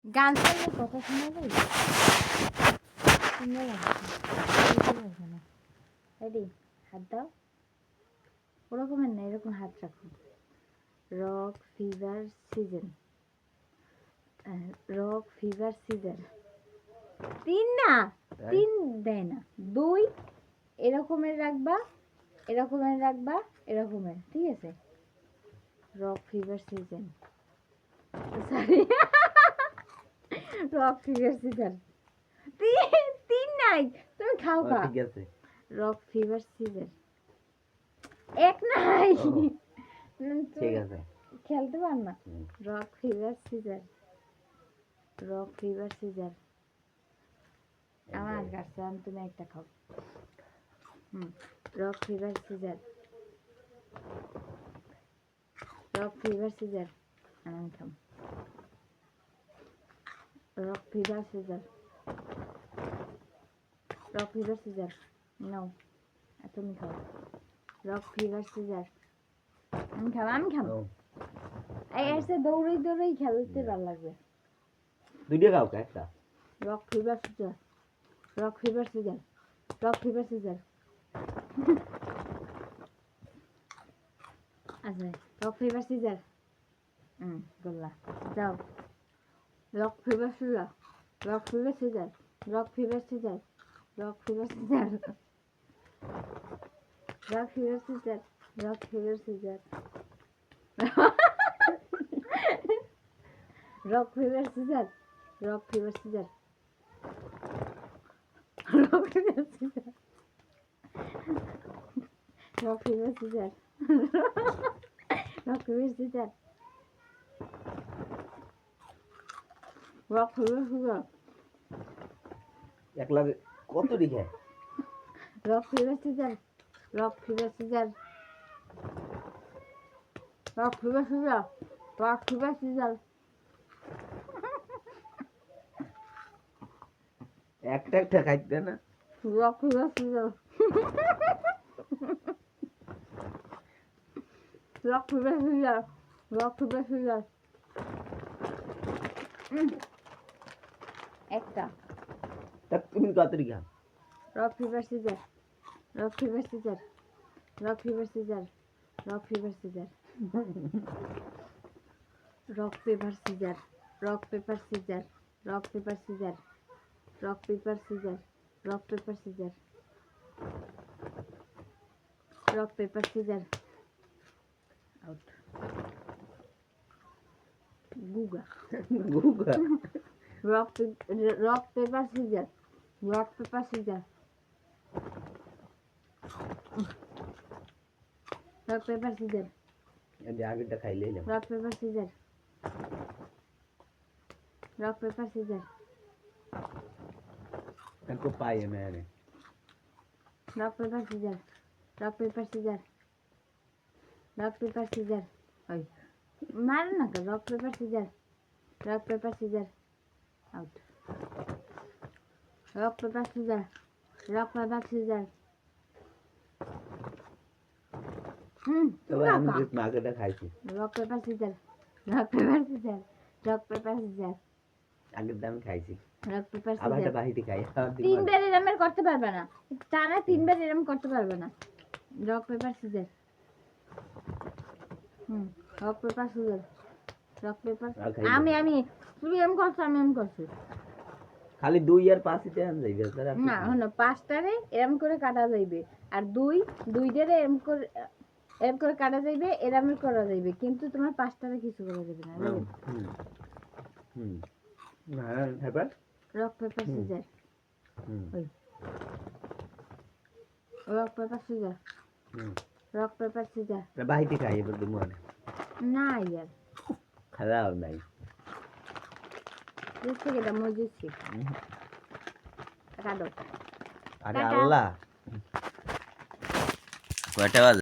গান শুনলে কথা শোনা যায়? শুনলে না। রেডি? হাত দাও। ওরকমের না, এরকম হাত রাখো। Rock fever season. Rock fever season. 3 না, 3 দেয় না, 2 এরকমের রাখবা, এরকমের রাখবা, এরকমের, ঠিক আছে? Rock fever season, sorry, rock fever season. 3 নাই, তুমি খাও খা। ঠিক আছে, রক ফিভার সিজন। 1 নাই, ঠিক আছে, খেলতে পার না। Rock fever season, rock fever season. আমার কাছে তুমি একটা খাও। Rock fever season, rock fever season. আমি খাম। Rock fever season, rock fever season. নাও, তুমি খাও। Rock fever season. আমি খাম, আমি খাম। এই এসে দৌড়াই দৌড়াই খেলতে ভালো লাগবে। দুইটা খাও একটা। Rock fever season, rock fever season, rock fever season. আচ্ছা, রক ফিভার সিজন। গোল্লা যাও। Rock fever season, rock fever season, rock fever season, rock fever season, rock fever season, rock fever season, rock fever season, rock fever season, rock fever season, rock fever season, rock fever season, rock fever season. এক লাগে কত লিখে? Rock fever season, rock fever season, rock fever season, rock fever season. একটা একটা খাইতে না। Rock fever season, rock fever season, rock fever season. একটা। তা তুমি কত লিখা? Rock fever season, rock fever season, rock fever season, rock fever season, rock paper scissor, rock paper scissor, rock paper scissor, rock paper scissor, rock paper scissor, rock paper scissor. Out. Guga. Guga. Rock paper scissor, rock paper scissor, rock paper scissor, আমি আগেরটা খাইলে এলাম। Rock paper scissor, rock paper scissor, তারপর পাই না আরে। Rock paper scissor, rock paper scissor, rock paper scissor. ওই মার না তো। Rock paper scissor, rock paper scissor. Out. Rock paper scissor, rock paper scissor. তবে আমি যে আগেরটা খাইছি। Rock paper scissor, rock paper scissor, rock paper scissor. আগেরটা আমি খাইছি। রক পেপার আবার সিজার। একটা বাহিরে খাই। 3 বার এরম করতে পারবে না, টানা 3 বার এরম করতে পারবে না। Rock paper scissor. Rock paper scissor, rock paper. আমি তুমি এম করছো, আমি এম করছি। খালি 2 আর 5 তে আন যাইবে তারা। না হলো 5টারে এরম করে কাটা যাইবে, আর 2 টারে এরম করে কাটা যাইবে, এরম করা যাইবে, কিন্তু তোমার 5টারে কিছু করা যাবে না। হ্যাঁ, তারপর রক পেপার সিজার। ওই rock paper scissor, rock paper scissor. বাহিরে খাই এবার তুমি মানে। না ইয়ার খারাপ নাই। দিচ্ছি কেটা মই দিচ্ছি। কাটো। আরে আল্লাহ, কয়টা বাজে?